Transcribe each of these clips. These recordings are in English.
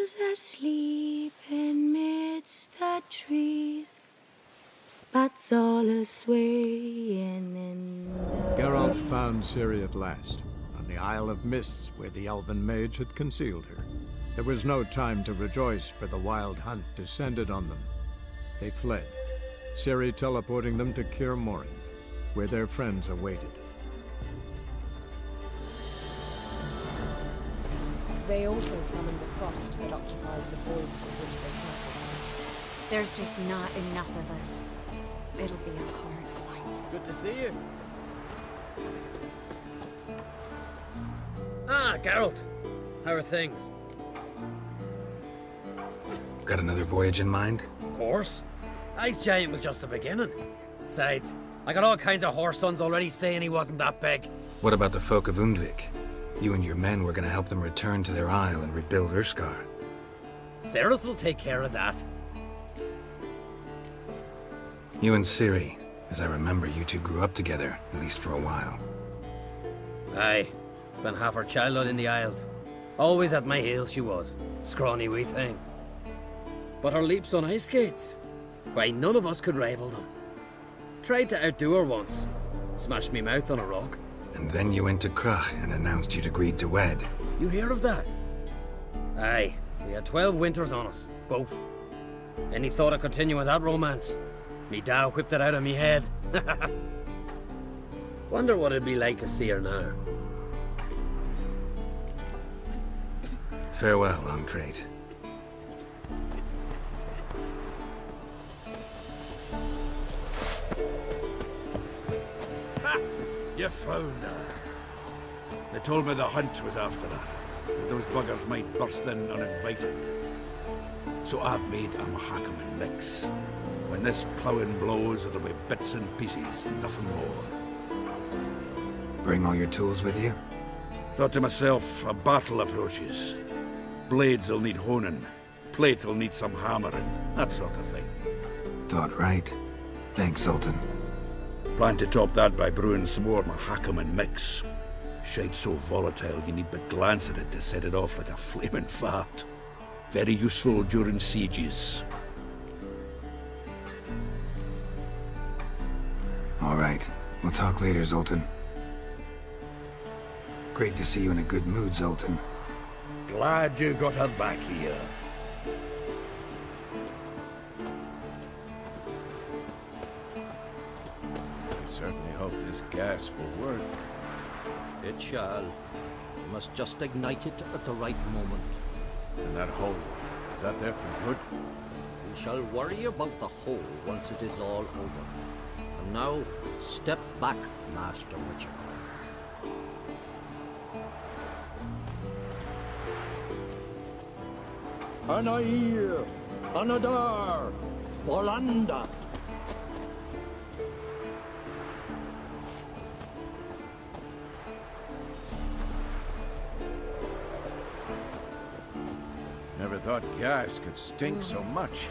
Who's asleep amidst the trees? Bats all a-swaying in the Geralt found Ciri at last, on the Isle of Mists where the elven mage had concealed her. There was no time to rejoice, for the wild hunt descended on them. They fled, Ciri teleporting them to Kaer Morhen, where their friends awaited. They also summoned the frost that occupies the voids through which they travel. There's just not enough of us. It'll be a hard fight. Good to see you. Ah, Geralt. How are things? Got another voyage in mind? Of course. Ice Giant was just the beginning. Besides, I got all kinds of horse sons already saying he wasn't that big. What about the folk of Undvik? You and your men were gonna help them return to their isle and rebuild Urskar. Cerys will take care of that. You and Ciri, as I remember, you two grew up together, at least for a while. Aye. Spent half her childhood in the Isles. Always at my heels she was. Scrawny wee thing. But her leaps on ice skates, why, none of us could rival them. Tried to outdo her once. Smashed me mouth on a rock. And then you went to Krach and announced you'd agreed to wed. You hear of that? Aye. We had 12 winters on us, both. Any thought of continuing that romance? Me da whipped it out of me head. Wonder what it'd be like to see her now. Farewell, Ancrate. Ha! You found her. They told me the hunt was after her, that those buggers might burst in uninvited. So I've made a Mahakaman mix. When this ploughing blows, it'll be bits and pieces, nothing more. Bring all your tools with you? Thought to myself, a battle approaches. Blades will need honing, plate will need some hammering, that sort of thing. Thought right. Thanks, Sultan. Plan to top that by brewing some more Mahakaman mix. Shite so volatile you need but glance at it to set it off like a flaming fart. Very useful during sieges. All right. We'll talk later, Zoltan. Great to see you in a good mood, Zoltan. Glad you got her back here. I certainly hope this gas will work. It shall. You must just ignite it at the right moment. And that hole, is that there for good? We shall worry about the hole once it is all over. And now, step back, Master Witcher. Anair, Anadar, Bolanda. Never thought gas could stink so much.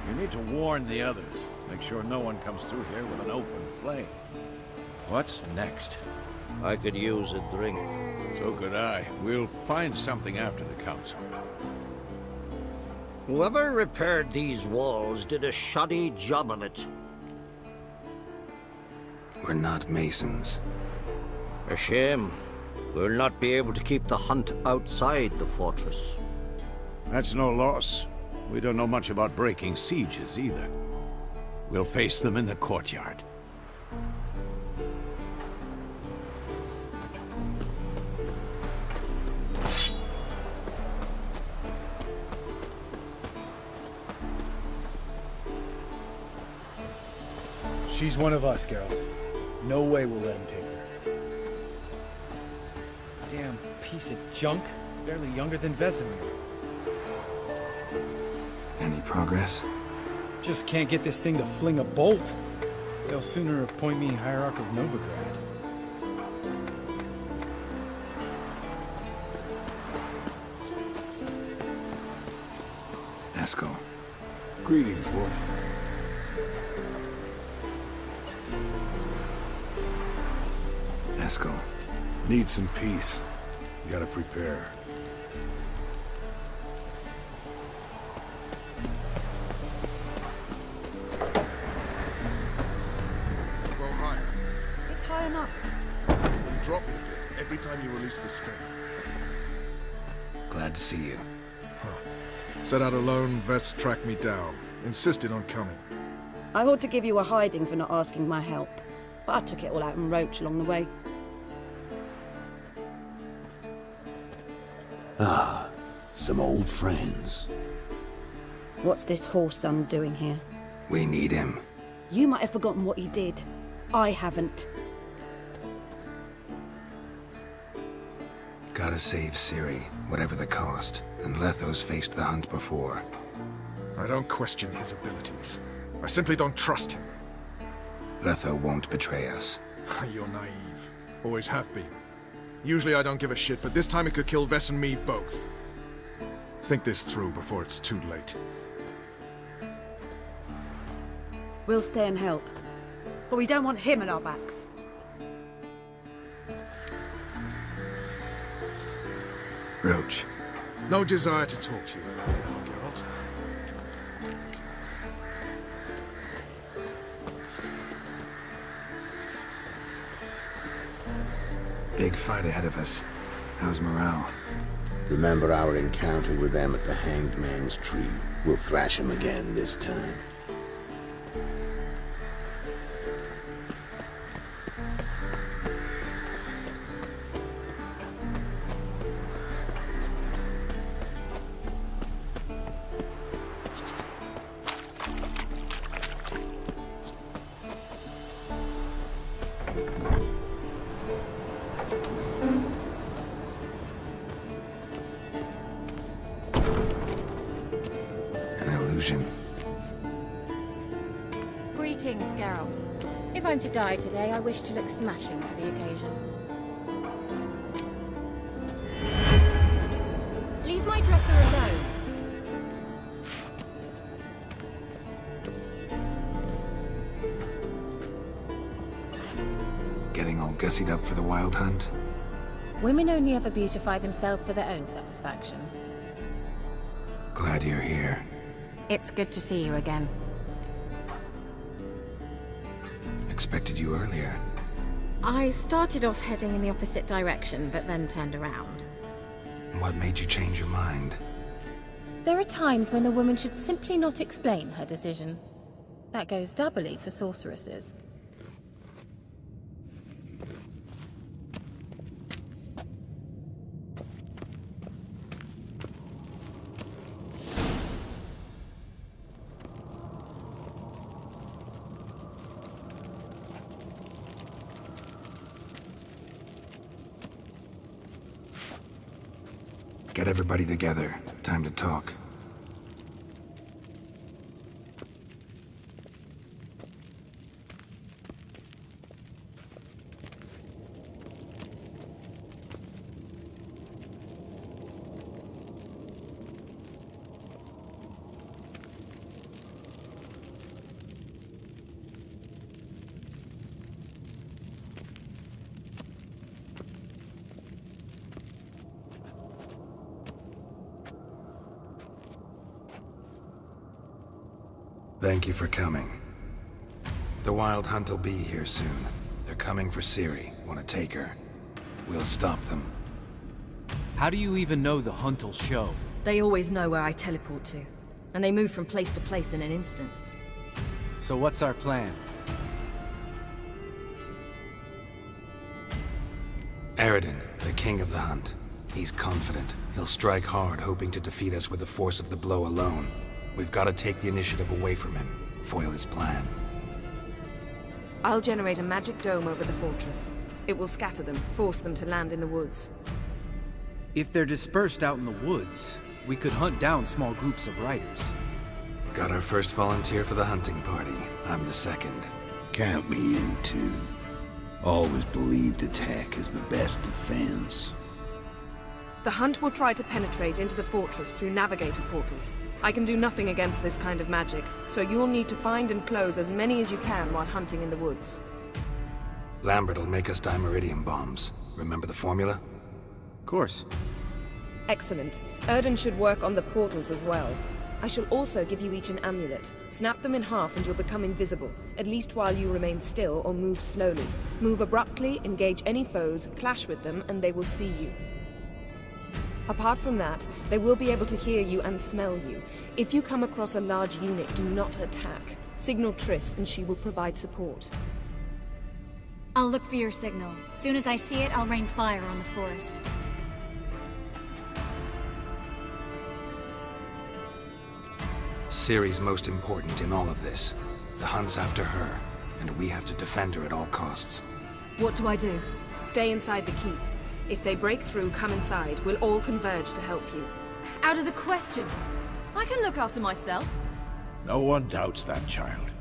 You need to warn the others. Make sure no one comes through here with an open flame. What's next? I could use a drink. So could I. We'll find something after the council. Whoever repaired these walls did a shoddy job of it. We're not masons. A shame. We'll not be able to keep the hunt outside the fortress. That's no loss. We don't know much about breaking sieges either. We'll face them in the courtyard. She's one of us, Geralt. No way we'll let him take her. Damn piece of junk. Barely younger than Vesemir. Any progress? Just can't get this thing to fling a bolt. They'll sooner appoint me Hierarch of Novigrad. Eskel. Greetings, Wolf. Eskel. Need some peace. Gotta prepare. every time you release the string. Glad to see you. Set out alone, Vest tracked me down. Insisted on coming. I ought to give you a hiding for not asking my help, but I took it all out in Roach along the way. Ah, some old friends. What's this horse son doing here? We need him. You might have forgotten what he did. I haven't. Gotta save Ciri, whatever the cost. And Letho's faced the Hunt before. I don't question his abilities. I simply don't trust him. Letho won't betray us. You're naive. Always have been. Usually I don't give a shit, but this time it could kill Vess and me both. Think this through before it's too late. We'll stay and help. But we don't want him at our backs. Roach. No desire to talk to you right now, Geralt. Big fight ahead of us. How's morale? Remember our encounter with them at the Hanged Man's Tree. We'll thrash him again this time. Greetings, Geralt. If I'm to die today, I wish to look smashing for the occasion. Leave my dresser alone. Getting all gussied up for the Wild Hunt? Women only ever beautify themselves for their own satisfaction. Glad you're here. It's good to see you again. Expected you earlier. I started off heading in the opposite direction, but then turned around. What made you change your mind? There are times when a woman should simply not explain her decision. That goes doubly for sorceresses. Get everybody together. Time to talk. Thank you for coming. The Wild Hunt will be here soon. They're coming for Ciri. Want to take her? We'll stop them. How do you even know the Hunt will show? They always know where I teleport to. And they move from place to place in an instant. So what's our plan? Aradin, the king of the Hunt. He's confident. He'll strike hard, hoping to defeat us with the force of the blow alone. We've got to take the initiative away from him, foil his plan. I'll generate a magic dome over the fortress. It will scatter them, force them to land in the woods. If they're dispersed out in the woods, we could hunt down small groups of riders. Got our first volunteer for the hunting party. I'm the second. Count me in too. Always believed attack is the best defense. The Hunt will try to penetrate into the fortress through navigator portals. I can do nothing against this kind of magic, so you'll need to find and close as many as you can while hunting in the woods. Lambert will make us dimeridium bombs. Remember the formula? Of course. Excellent. Erden should work on the portals as well. I shall also give you each an amulet. Snap them in half and you'll become invisible, at least while you remain still or move slowly. Move abruptly, engage any foes, clash with them, and they will see you. Apart from that, they will be able to hear you and smell you. If you come across a large unit, do not attack. Signal Triss and she will provide support. I'll look for your signal. Soon as I see it, I'll rain fire on the forest. Ciri's most important in all of this. The Hunt's after her, and we have to defend her at all costs. What do I do? Stay inside the keep. If they break through, come inside. We'll all converge to help you. Out of the question. I can look after myself. No one doubts that, child.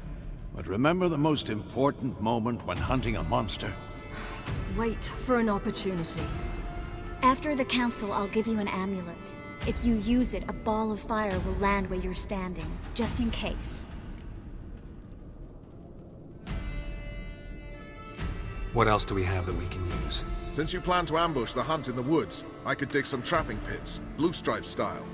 But remember the most important moment when hunting a monster? Wait for an opportunity. After the council, I'll give you an amulet. If you use it, a ball of fire will land where you're standing, just in case. What else do we have that we can use? Since you plan to ambush the Hunt in the woods, I could dig some trapping pits, blue stripe style.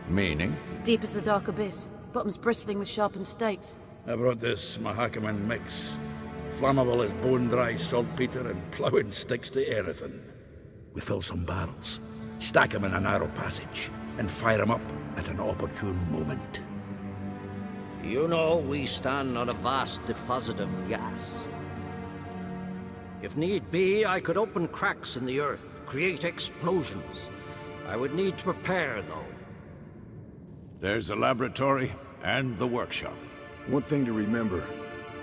Meaning? Deep as the dark abyss, bottoms bristling with sharpened stakes. I brought this Mahakaman mix. Flammable as bone-dry saltpeter and ploughing sticks to everything. We fill some barrels, stack them in a narrow passage, and fire them up at an opportune moment. You know, we stand on a vast deposit of gas. If need be, I could open cracks in the earth, create explosions. I would need to prepare, though. There's the laboratory and the workshop. One thing to remember,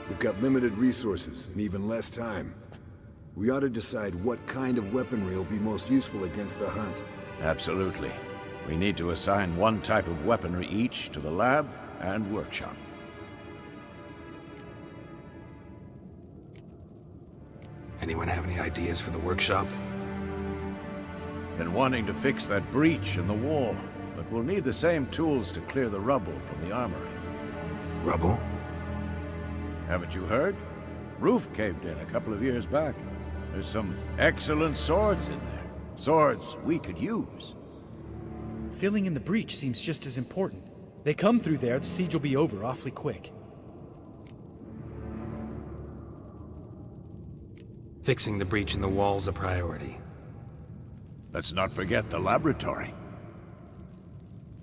we've got limited resources and even less time. We ought to decide what kind of weaponry will be most useful against the Hunt. Absolutely. We need to assign one type of weaponry each to the lab and workshop. Anyone have any ideas for the workshop? Been wanting to fix that breach in the wall, but we'll need the same tools to clear the rubble from the armory. Rubble? Haven't you heard? Roof caved in a couple of years back. There's some excellent swords in there. Swords we could use. Filling in the breach seems just as important. They come through there, the siege will be over awfully quick. Fixing the breach in the wall's a priority. Let's not forget the laboratory.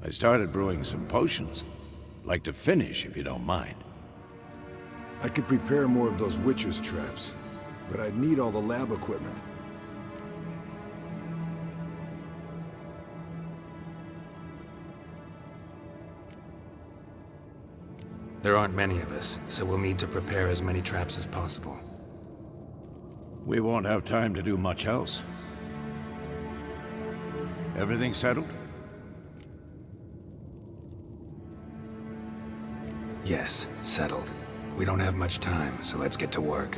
I started brewing some potions. Like to finish, if you don't mind. I could prepare more of those Witcher's traps, but I'd need all the lab equipment. There aren't many of us, so we'll need to prepare as many traps as possible. We won't have time to do much else. Everything settled? Yes, settled. We don't have much time, so let's get to work.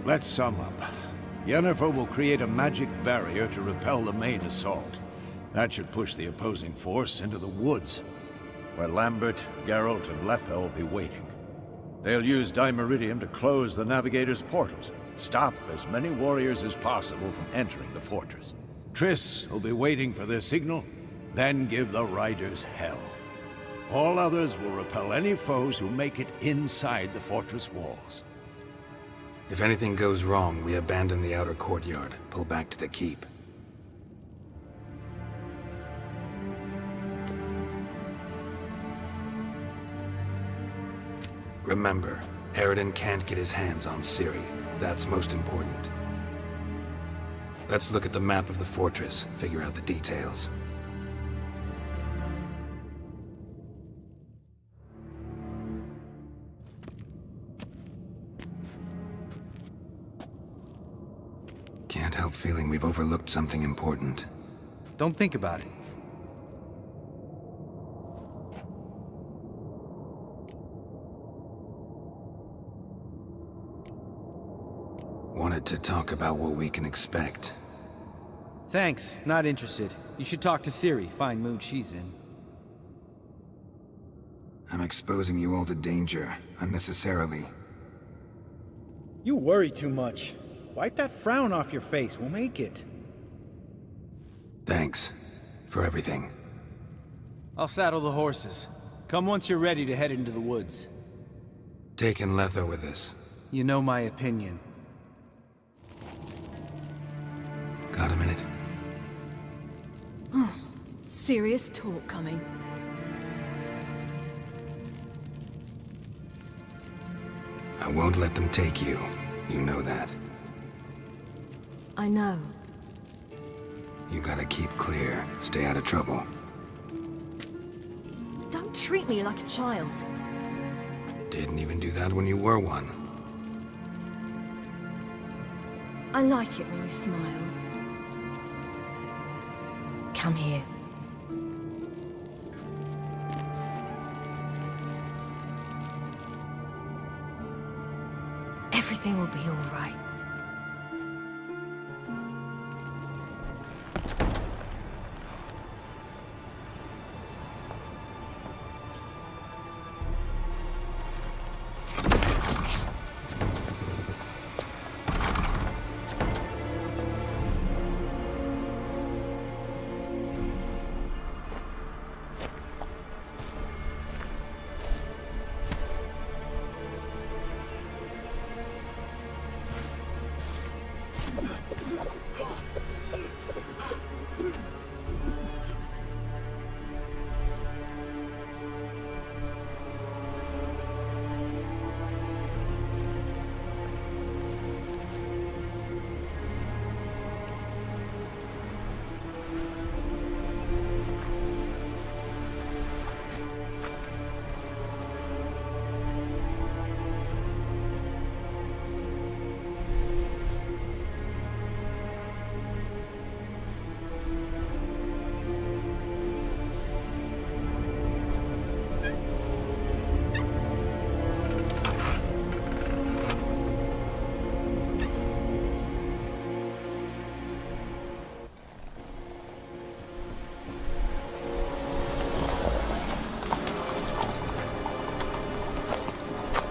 Let's sum up. Yennefer will create a magic barrier to repel the main assault. That should push the opposing force into the woods, where Lambert, Geralt, and Letha will be waiting. They'll use Dimeridium to close the Navigator's portals, stop as many warriors as possible from entering the fortress. Triss will be waiting for their signal, then give the riders hell. All others will repel any foes who make it inside the fortress walls. If anything goes wrong, we abandon the outer courtyard, pull back to the keep. Remember, Aroden can't get his hands on Ciri. That's most important. Let's look at the map of the fortress, figure out the details. Can't help feeling we've overlooked something important. Don't think about it. Wanted to talk about what we can expect. Thanks, not interested. You should talk to Ciri, fine mood she's in. I'm exposing you all to danger, unnecessarily. You worry too much. Wipe that frown off your face, we'll make it. Thanks. For everything. I'll saddle the horses. Come once you're ready to head into the woods. Taking Letho with us. You know my opinion. Got a minute? Serious talk coming. I won't let them take you. You know that. I know. You gotta keep clear. Stay out of trouble. Don't treat me like a child. Didn't even do that when you were one. I like it when you smile. Come here. Everything will be all right.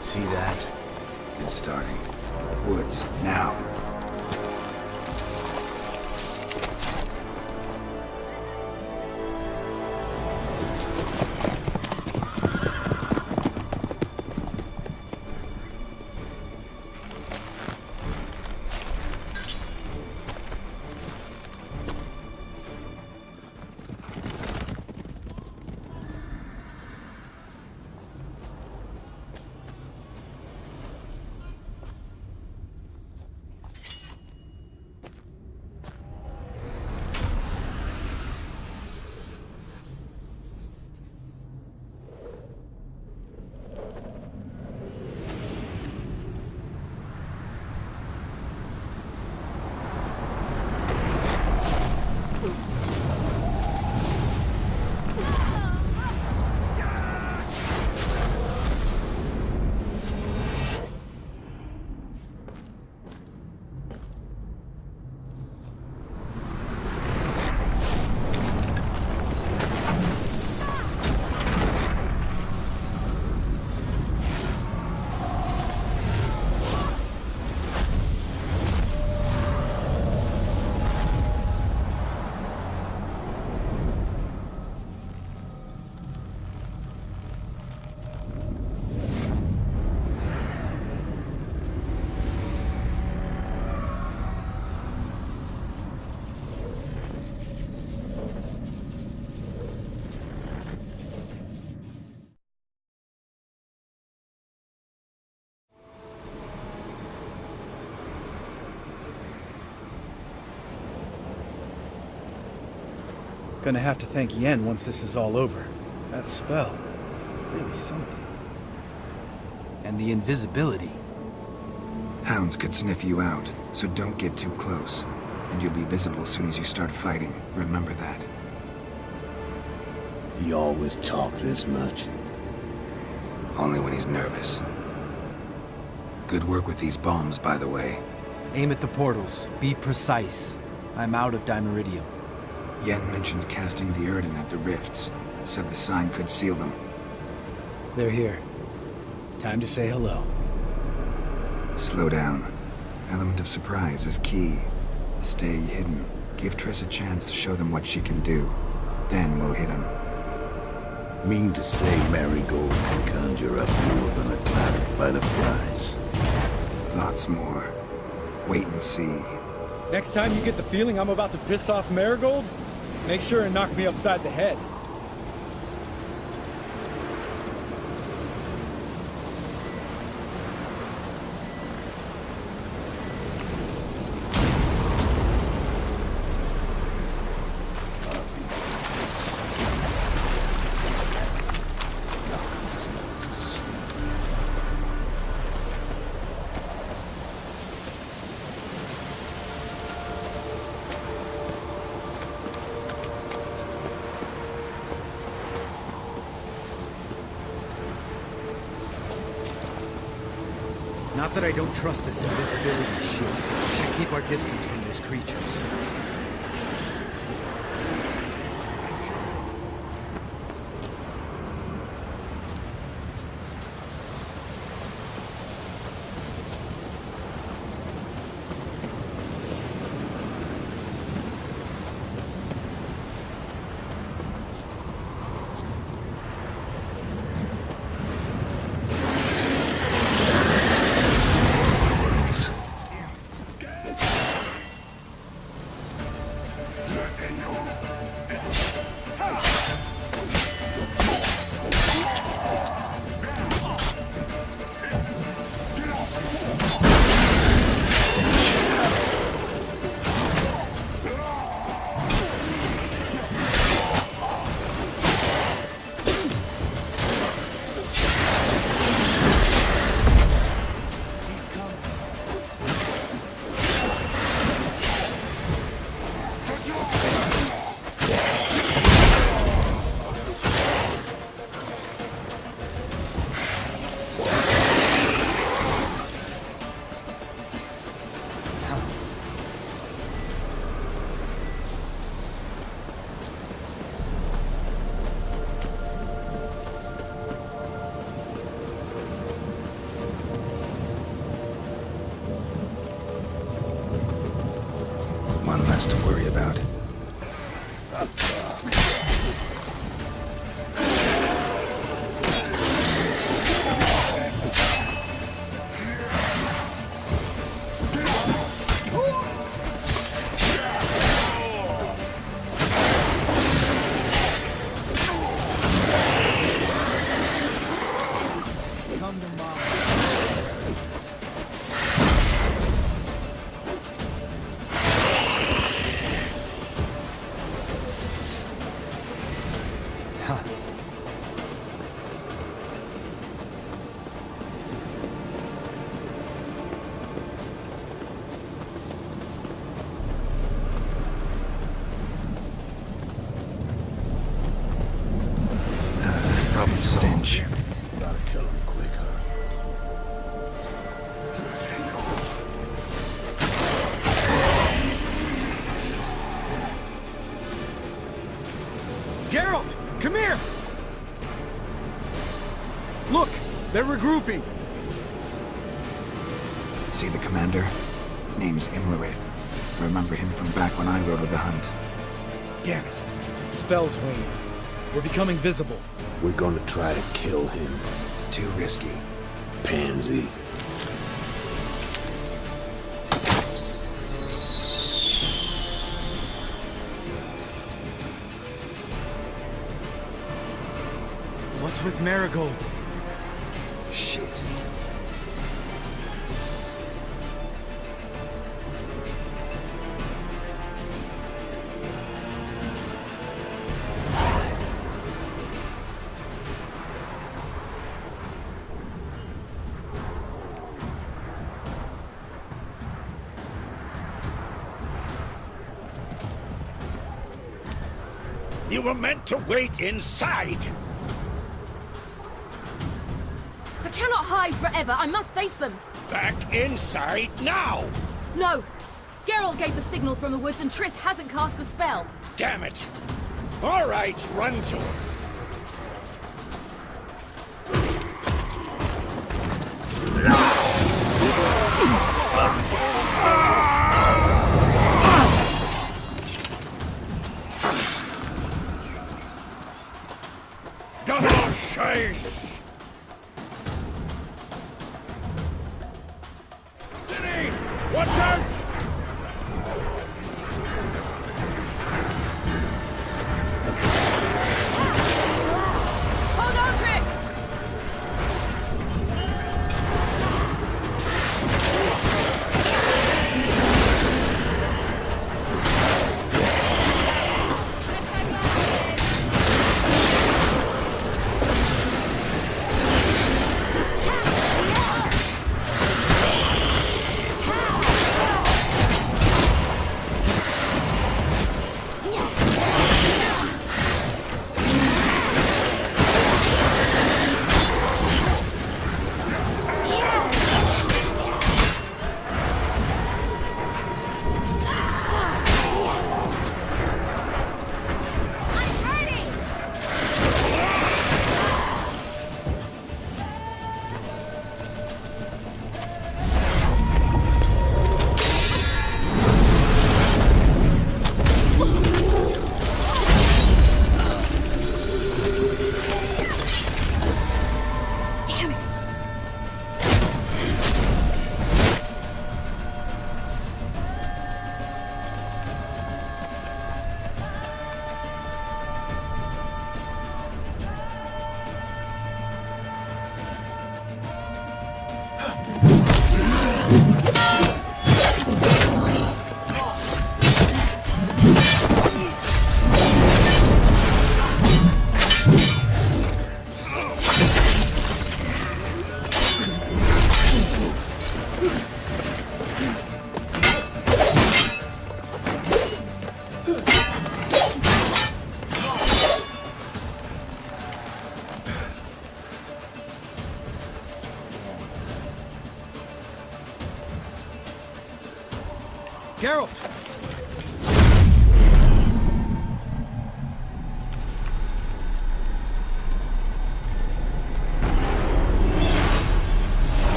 See that? It's starting. Woods, now. Gonna have to thank Yen once this is all over. That spell, really something. And the invisibility. Hounds could sniff you out, so don't get too close. And you'll be visible as soon as you start fighting. Remember that. He always talk this much? Only when he's nervous. Good work with these bombs, by the way. Aim at the portals. Be precise. I'm out of Dimeridium. Yen mentioned casting the Erden at the rifts. Said the sign could seal them. They're here. Time to say hello. Slow down. Element of surprise is key. Stay hidden. Give Triss a chance to show them what she can do. Then we'll hit him. Mean to say Marigold can conjure up more than a cloud of butterflies? Lots more. Wait and see. Next time you get the feeling I'm about to piss off Marigold, make sure and knock me upside the head. Not that I don't trust this invisibility shit. We should keep our distance from those creatures. One less to worry about. Stench. Gotta kill him quick, Geralt! Come here! Look! They're regrouping! See the commander? Name's Imlerith. Remember him from back when I rode with the Hunt. Damn it. Spell's waning. We're becoming visible. We're gonna try to kill him. Too risky. Pansy. What's with Marigold? Shit. You were meant to wait inside! I cannot hide forever. I must face them. Back inside now! No! Geralt gave the signal from the woods and Triss hasn't cast the spell. Damn it! All right, run to her. Scheiß! City! Watch out! Hold on, Triss! Geralt!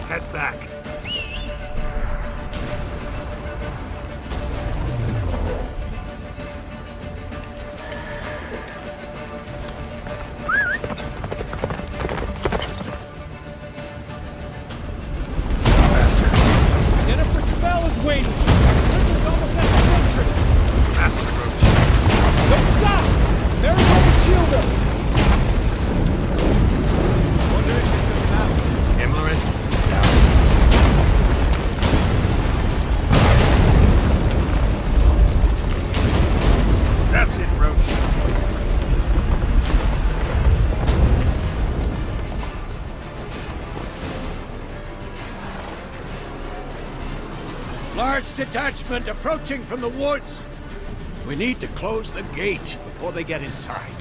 Head back. Waiting! Blizzard's almost at the fortress! Faster, Roach. Don't stop! They're going to shield us! Wonder if they took him out. Imlerith? That's it, Roach. Large detachment approaching from the woods. We need to close the gate before they get inside.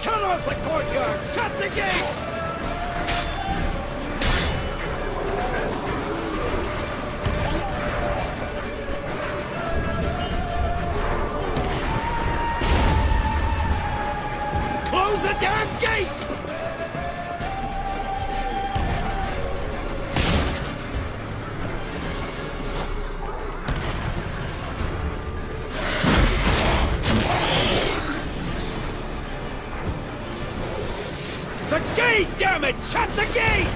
Cut off the courtyard! Shut the gate! Close the damn gate! The gate, damn it! Shut the gate!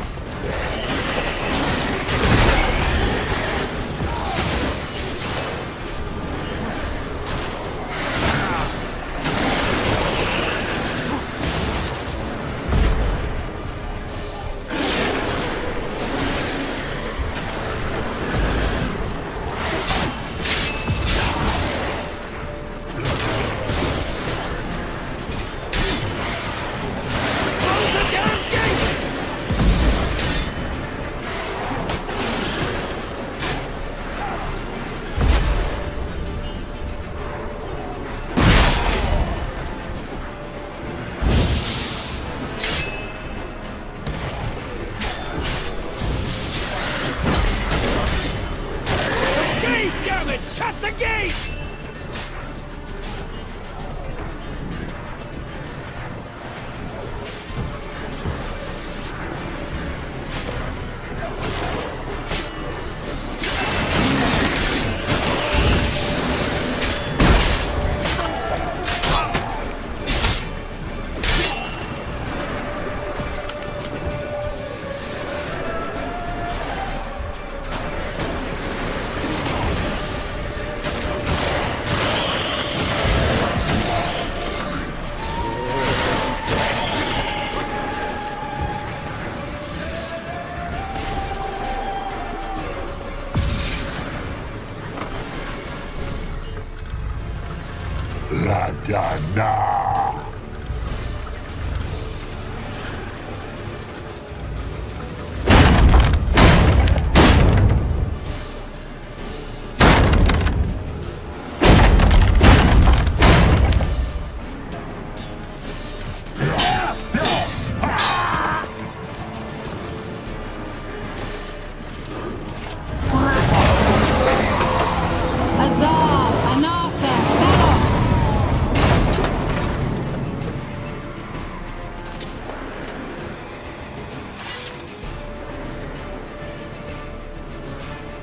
Shut the gate!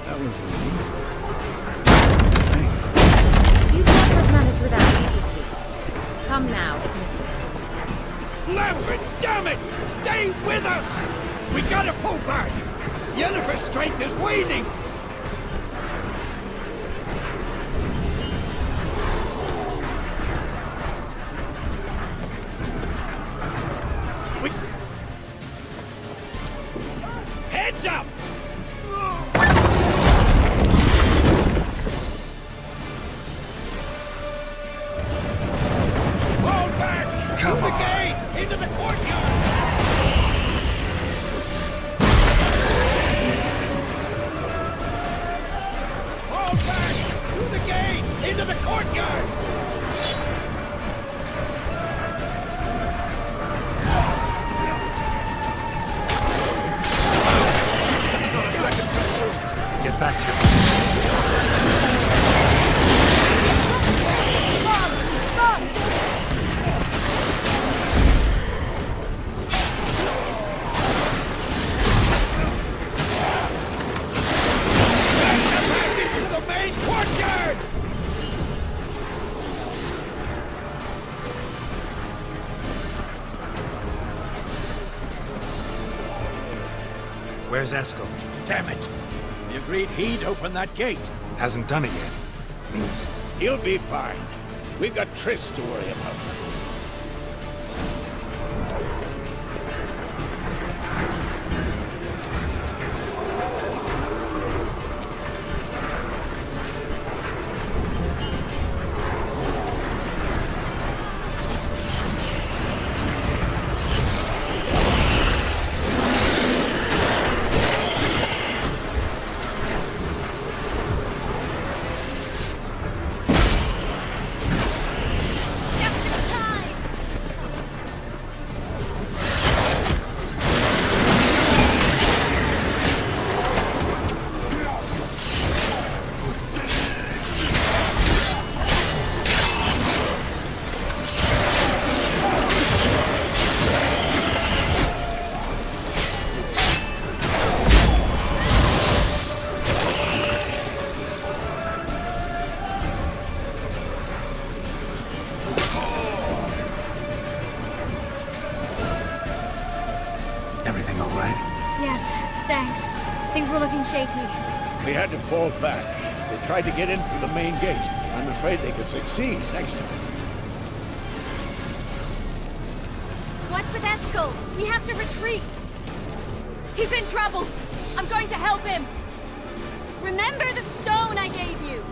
That was amazing. Thanks. You'd never have managed without me, would you? Come now, admit it. Lambert, damn it! Stay with us! We gotta pull back! Yennefer's strength is waning! Heads up! Fall back! Come on! The gate! Into the courtyard! Fall back! Through the gate! Into the courtyard! Not a second too soon. Get back to your... Where's Eskel? Damn it! We agreed he'd open that gate. Hasn't done it yet. Means... He'll be fine. We've got Triss to worry about. Everything all right? Yes, thanks. Things were looking shaky. We had to fall back. They tried to get in through the main gate. I'm afraid they could succeed next time. What's with Eskel? We have to retreat. He's in trouble. I'm going to help him. Remember the stone I gave you.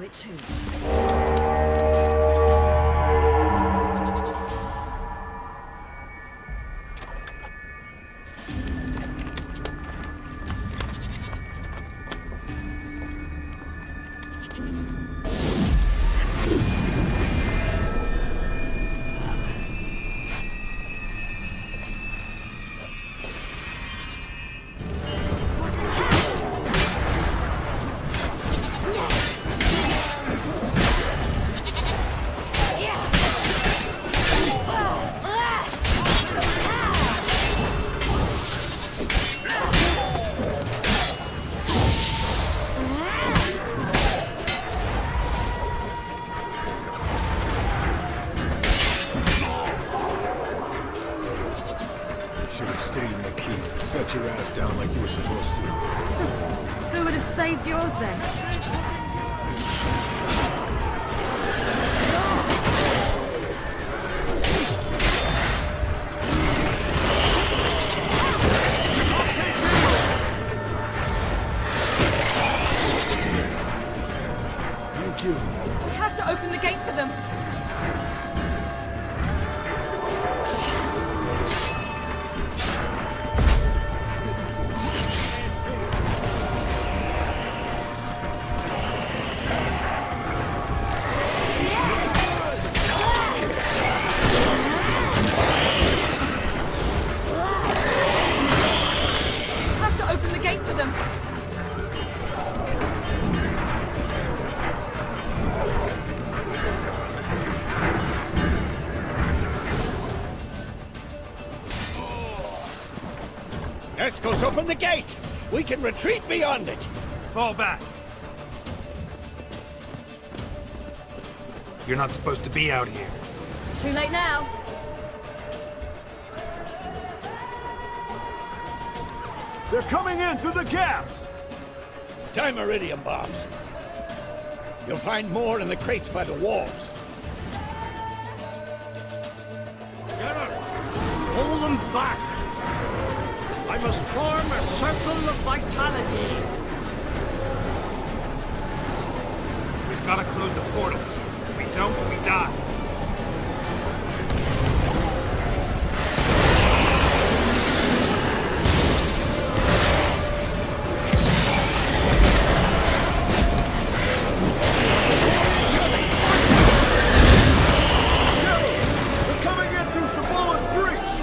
it too. Should have stayed in the keep. Set your ass down like you were supposed to. Who would have saved yours then? Thank you. We have to open the gate for them. Escos, open the gate! We can retreat beyond it! Fall back. You're not supposed to be out here. Too late now. They're coming in through the gaps! Time iridium bombs. You'll find more in the crates by the walls. Hold them back! I must form a circle of vitality. We've got to close the portals. If we don't, we die. They're coming in through Sabula's breach!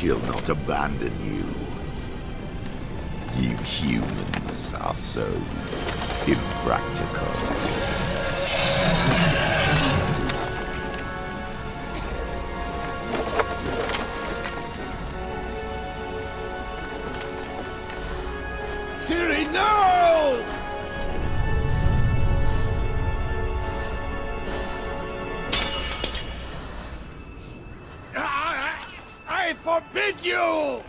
She'll not abandon you. You humans are so impractical. Siri, no! I forbid you!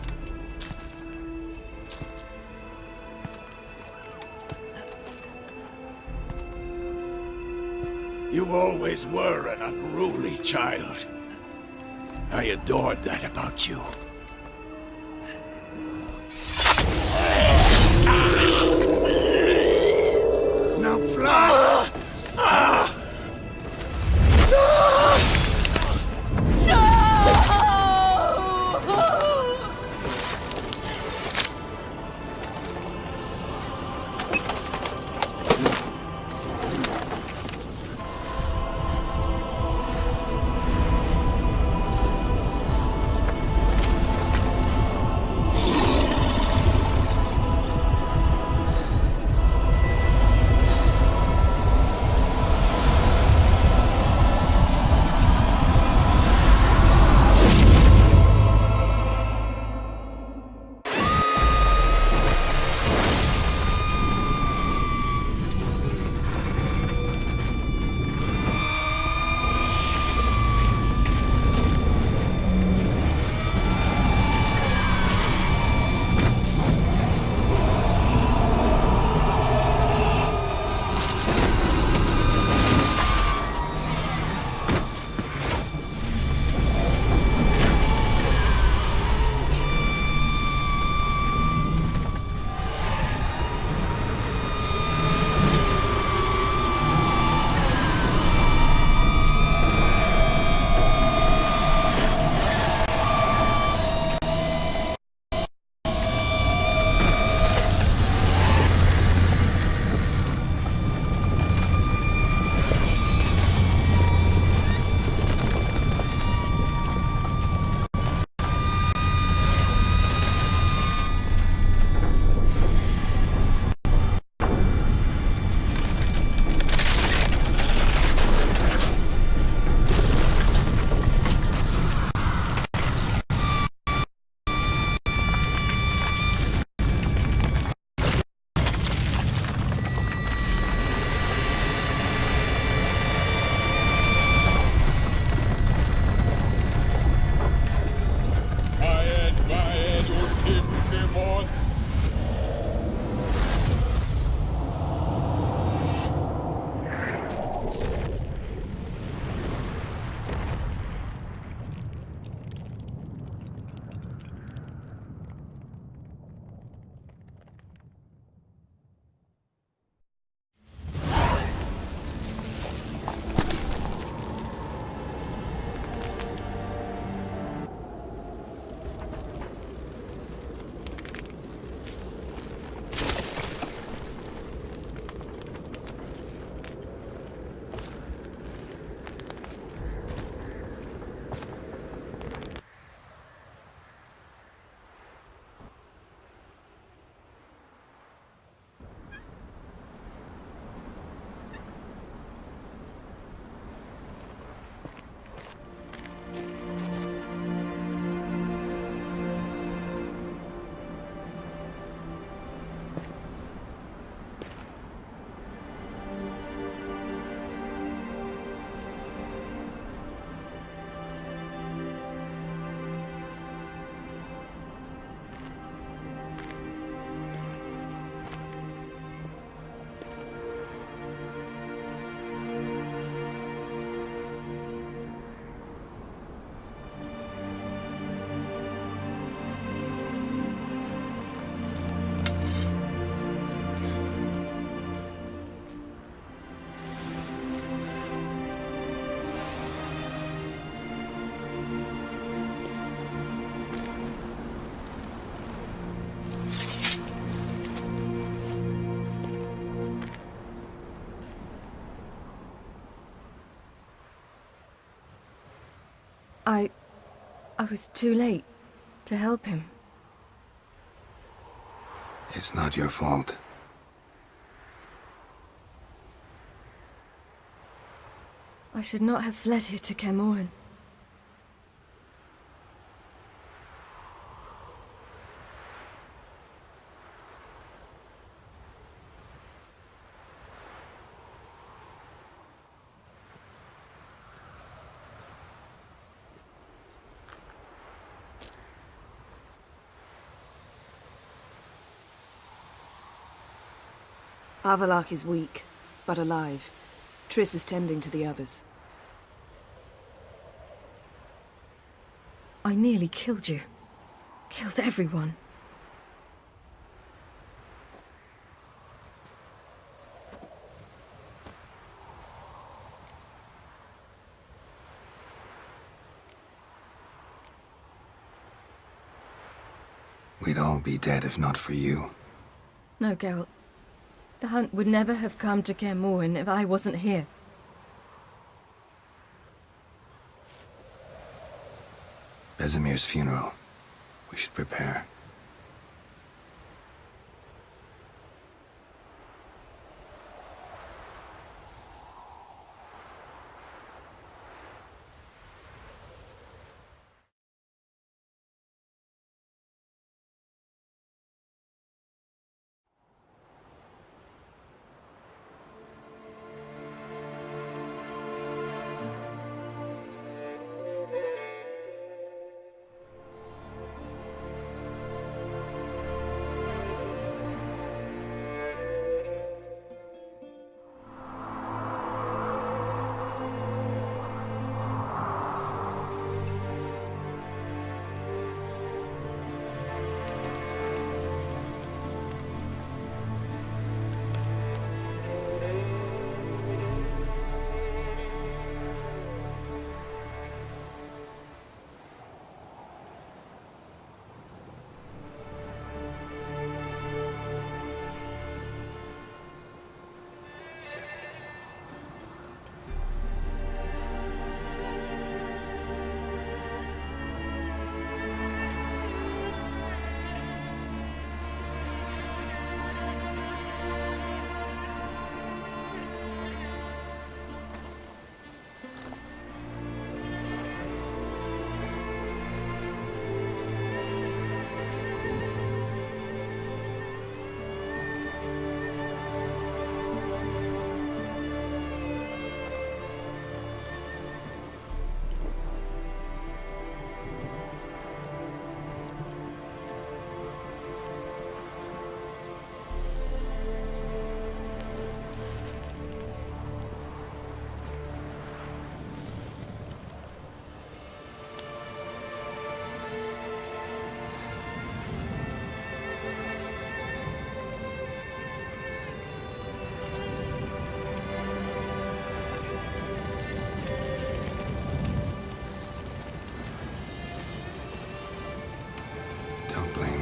You always were an unruly child. I adored that about you. Now fly! I was too late. To help him. It's not your fault. I should not have fled here to Kaer Morhen. Avalak is weak, but alive. Triss is tending to the others. I nearly killed you. Killed everyone. We'd all be dead if not for you. No, Geralt. The Hunt would never have come to Kaer Morhen if I wasn't here. Vesemir's funeral. We should prepare.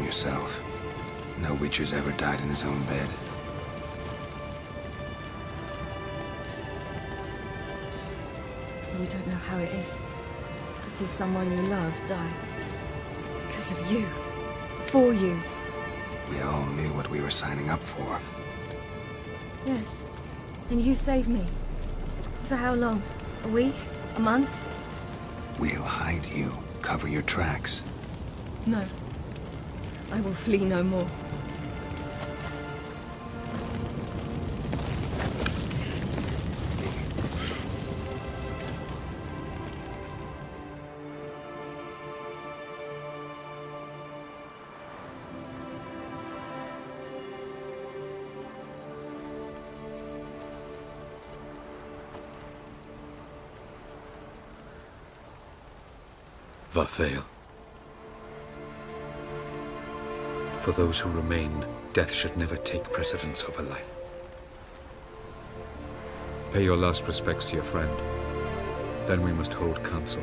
Yourself. No Witcher's ever died in his own bed. You don't know how it is to see someone you love die. Because of you. For you. We all knew what we were signing up for. Yes. And you saved me. For how long? A week? A month? We'll hide you. Cover your tracks. No. I will flee no more. Varthael. For those who remain, death should never take precedence over life. Pay your last respects to your friend. Then we must hold council.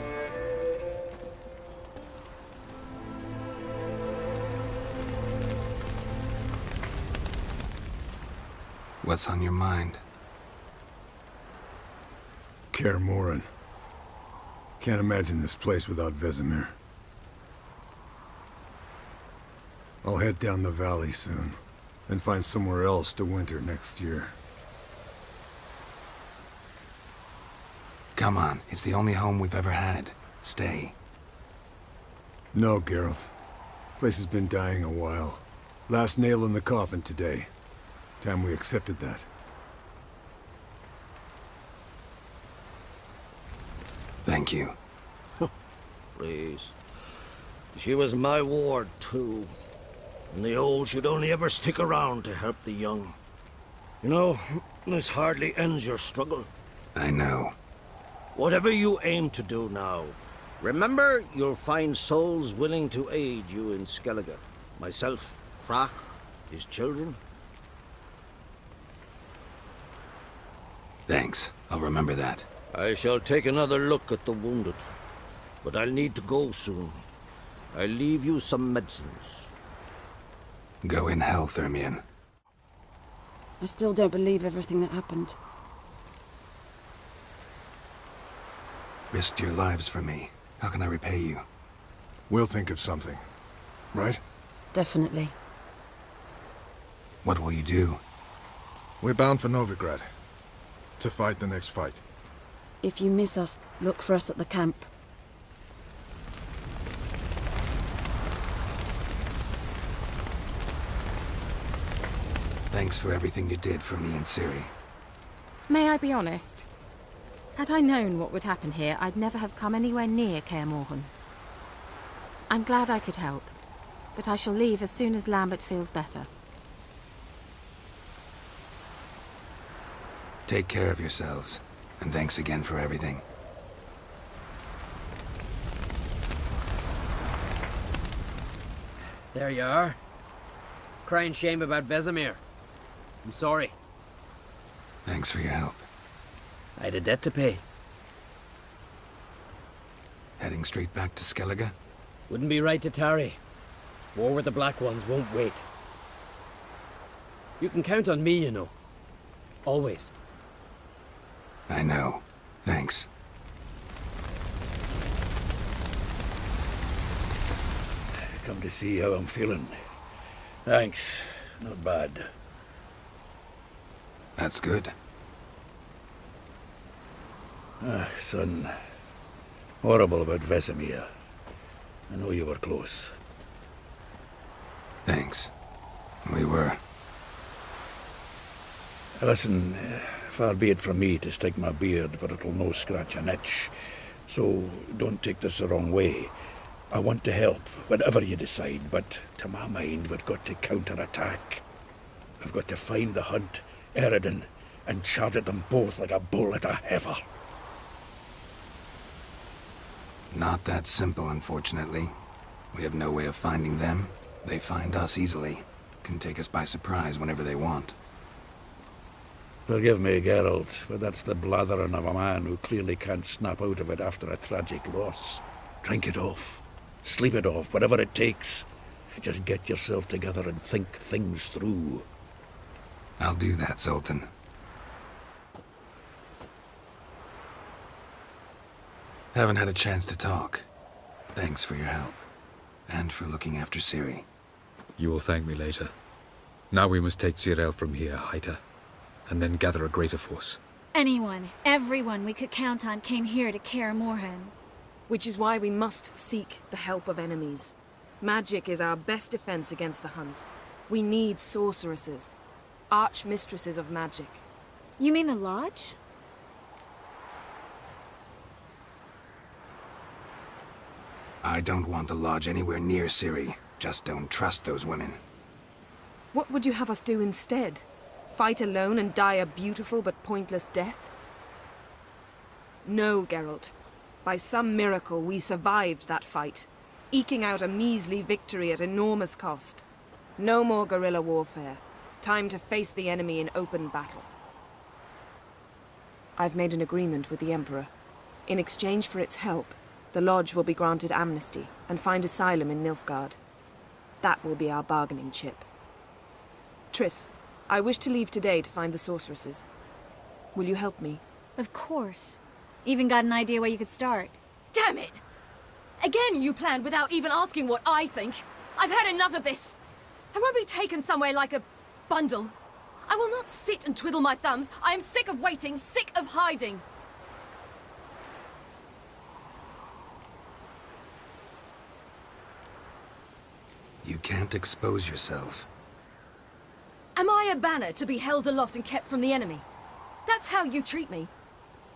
What's on your mind? Kaer Morhen. Can't imagine this place without Vesemir. I'll head down the valley soon, and find somewhere else to winter next year. Come on, it's the only home we've ever had. Stay. No, Geralt. Place has been dying a while. Last nail in the coffin today. Time we accepted that. Thank you. Please. She was my ward, too. And the old should only ever stick around to help the young. You know, this hardly ends your struggle. I know. Whatever you aim to do now, remember you'll find souls willing to aid you in Skellige. Myself, Crach, his children. Thanks. I'll remember that. I shall take another look at the wounded. But I'll need to go soon. I'll leave you some medicines. Go in hell, Thermian. I still don't believe everything that happened. Risked your lives for me. How can I repay you? We'll think of something. Right? Definitely. What will you do? We're bound for Novigrad. To fight the next fight. If you miss us, look for us at the camp. Thanks for everything you did for me and Ciri. May I be honest? Had I known what would happen here, I'd never have come anywhere near Kaer Morhen. I'm glad I could help, but I shall leave as soon as Lambert feels better. Take care of yourselves, and thanks again for everything. There you are. Crying shame about Vesemir. I'm sorry. Thanks for your help. I had a debt to pay. Heading straight back to Skellige? Wouldn't be right to tarry. War with the Black Ones won't wait. You can count on me, you know. Always. I know. Thanks. Come to see how I'm feeling. Thanks. Not bad. That's good. Son. Horrible about Vesemir. I know you were close. Thanks. We were. Listen, far be it from me to stick my beard, but it'll no scratch an itch. So don't take this the wrong way. I want to help, whatever you decide, but to my mind, we've got to counterattack. We've got to find the Hunt, Eredin, and charge at them both like a bull at a heifer. Not that simple, unfortunately. We have no way of finding them. They find us easily. Can take us by surprise whenever they want. Forgive me, Geralt, but that's the blathering of a man who clearly can't snap out of it after a tragic loss. Drink it off. Sleep it off, whatever it takes. Just get yourself together and think things through. I'll do that, Sultan. Haven't had a chance to talk. Thanks for your help. And for looking after Ciri. You will thank me later. Now we must take Zirael from here, hide her, and then gather a greater force. Anyone, everyone we could count on came here to Kaer Morhen. Which is why we must seek the help of enemies. Magic is our best defense against the Hunt. We need sorceresses. Archmistresses of magic. You mean the Lodge? I don't want the Lodge anywhere near Ciri. Just don't trust those women. What would you have us do instead? Fight alone and die a beautiful but pointless death? No, Geralt. By some miracle, we survived that fight, eking out a measly victory at enormous cost. No more guerrilla warfare. Time to face the enemy in open battle. I've made an agreement with the Emperor. In exchange for its help, the Lodge will be granted amnesty and find asylum in Nilfgaard. That will be our bargaining chip. Triss, I wish to leave today to find the sorceresses. Will you help me? Of course. Even got an idea where you could start. Damn it! Again you planned without even asking what I think. I've had enough of this. I won't be taken somewhere like a bundle. I will not sit and twiddle my thumbs. I am sick of waiting, sick of hiding. You can't expose yourself. Am I a banner to be held aloft and kept from the enemy? That's how you treat me.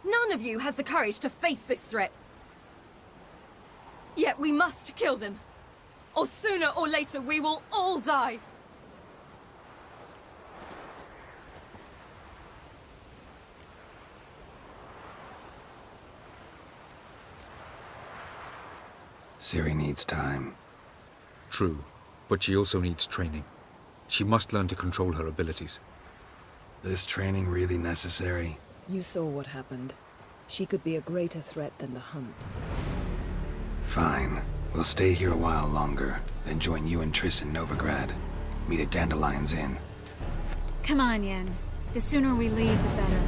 None of you has the courage to face this threat. Yet we must kill them. Or sooner or later we will all die. Ciri needs time. True, but she also needs training. She must learn to control her abilities. This training really necessary? You saw what happened. She could be a greater threat than the Hunt. Fine. We'll stay here a while longer, then join you and Triss in Novigrad. Meet at Dandelion's Inn. Come on, Yen. The sooner we leave, the better.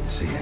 See ya.